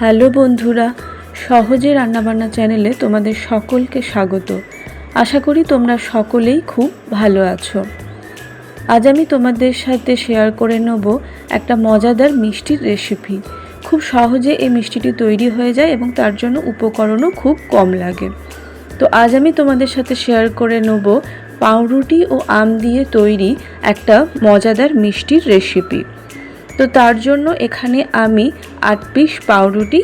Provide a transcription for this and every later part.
Hello বন্ধুরা, সহজে রান্নাবান্না চ্যানেলে তোমাদের সকলকে স্বাগত। আশা করি তোমরা সকলেই খুব ভালো আছো। আজ আমি তোমাদের সাথে শেয়ার করে নেব একটা মজাদার মিষ্টির রেসিপি। খুব সহজে এই মিষ্টিটি তৈরি হয়ে যায় এবং তার জন্য উপকরণও খুব কম লাগে। তো আজ আমি তোমাদের সাথে শেয়ার করে নেব পাউরুটি ও আম দিয়ে তৈরি একটা মজাদার মিষ্টির রেসিপি। তো তার জন্য এখানে আমি 8 পিস পাউরুটি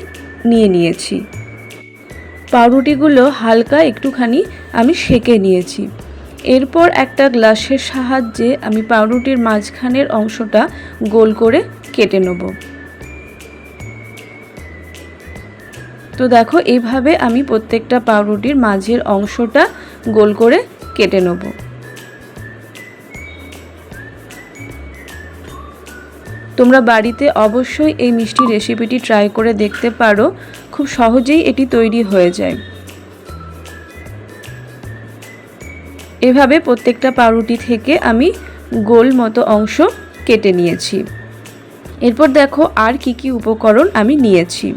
নিয়ে নিয়েছি। পাউরুটিগুলো হালকা একটুখানি আমি সেঁকে নিয়েছি। এরপর একটা গ্লাসের সাহায্যে আমি পাউরুটির মাঝখানের অংশটা গোল করে কেটে নেব। তো দেখো, এইভাবে আমি প্রত্যেকটা পাউরুটির মাঝের অংশটা গোল করে কেটে নেব। তোমরা বাড়িতে অবশ্যই এই মিষ্টি রেসিপিটি ট্রাই করে দেখতে পারো, খুব সহজেই এটি তৈরি হয়ে যায়। এভাবে প্রত্যেকটা পাউরুটি থেকে আমি গোল মতো অংশ কেটে নিয়েছি। এরপর দেখো আর কি উপকরণ আমি নিয়েছি।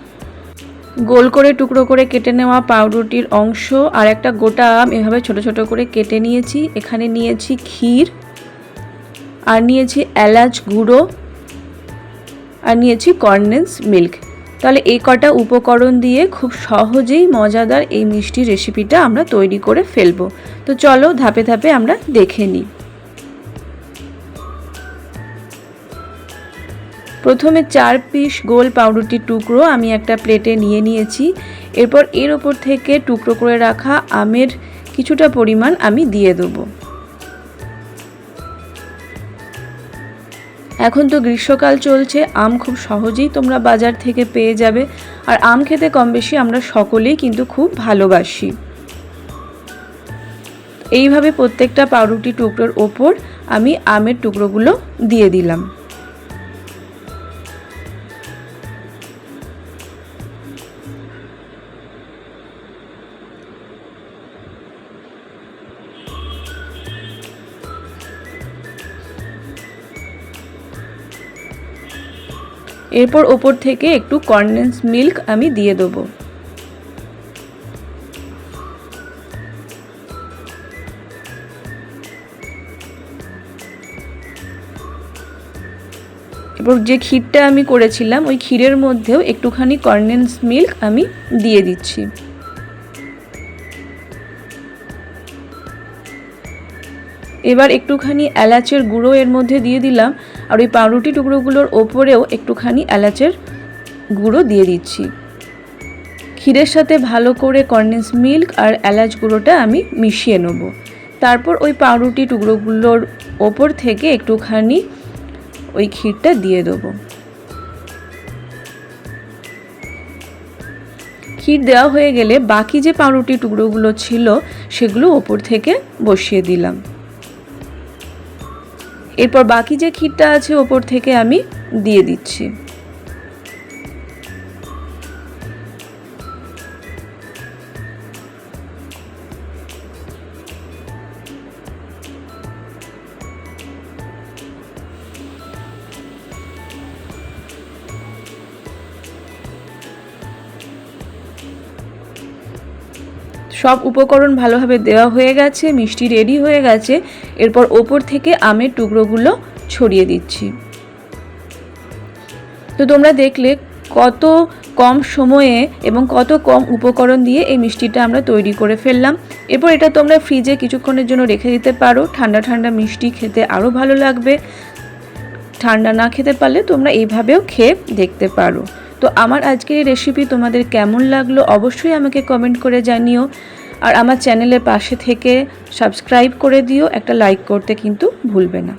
গোল করে টুকরো করে কেটে নেওয়া পাউরুটির অংশ আর একটা গোটা আম এভাবে ছোট ছোট করে কেটে নিয়েছি। এখানে নিয়েছি ক্ষীর, আর নিয়েছি এলাচ গুঁড়ো, আর নিয়েছি কনডেন্স মিল্ক। তাহলে এই কটা উপকরণ দিয়ে খুব সহজেই মজাদার এই মিষ্টি রেসিপিটা আমরা তৈরি করে ফেলবো। তো চলো ধাপে ধাপে আমরা দেখে নিই। প্রথমে 4 পিস গোল পাউরুটির টুকরো আমি একটা প্লেটে নিয়ে নিয়েছি। এরপর এর ওপর থেকে টুকরো করে রাখা আমের কিছুটা পরিমাণ আমি দিয়ে দেবো। এখন তো গ্রীষ্মকাল চলছে, আম খুব সহজেই তোমরা বাজার থেকে পেয়ে যাবে। আর আম খেতে কম বেশি আমরা সকলেই কিন্তু খুব ভালোবাসি। এইভাবে প্রত্যেকটা পাউরুটি টুকরোর ওপর আমি আমের টুকরোগুলো দিয়ে দিলাম। এরপর ওপর থেকে একটু কনডেন্স মিল্ক আমি দিয়ে দেবো। এরপর যে ক্ষীরটা আমি করেছিলাম ওই ক্ষীরের মধ্যেও একটুখানি কনডেন্স মিল্ক আমি দিয়ে দিচ্ছি। এবার একটুখানি এলাচের গুঁড়ো এর মধ্যে দিয়ে দিলাম, আর ওই পাউরুটি টুকরোগুলোর ওপরেও একটুখানি এলাচের গুঁড়ো দিয়ে দিচ্ছি। ক্ষীরের সাথে ভালো করে কনডেন্স মিল্ক আর এলাচ গুঁড়োটা আমি মিশিয়ে নেব। তারপর ওই পাউরুটি টুকরোগুলোর ওপর থেকে একটুখানি ওই ক্ষীরটা দিয়ে দেবো। ক্ষীর দেওয়া হয়ে গেলে বাকি যে পাউরুটি টুকরোগুলো ছিল সেগুলো ওপর থেকে বসিয়ে দিলাম। এরপর বাকি যে ক্ষীরটা আছে ওপর থেকে আমি দিয়ে দিচ্ছি। সব উপকরণ ভালোভাবে দেওয়া হয়ে গেছে, মিষ্টি রেডি হয়ে গেছে। এরপর ওপর থেকে আমের টুকরোগুলো ছড়িয়ে দিচ্ছি। তো তোমরা দেখলে কত কম সময়ে এবং কত কম উপকরণ দিয়ে এই মিষ্টিটা আমরা তৈরি করে ফেললাম। এরপর এটা তোমরা ফ্রিজে কিছুক্ষণের জন্য রেখে দিতে পারো। ঠান্ডা ঠান্ডা মিষ্টি খেতে আরও ভালো লাগবে। ঠান্ডা না খেতে পারলে তোমরা এইভাবেও খেয়ে দেখতে পারো। তো আমার আজকের এই রেসিপি তোমাদের কেমন লাগলো অবশ্যই আমাকে কমেন্ট করে জানিও। আর আমার চ্যানেলের পাশে থেকে সাবস্ক্রাইব করে দিও, একটা লাইক করতে কিন্তু ভুলবে না।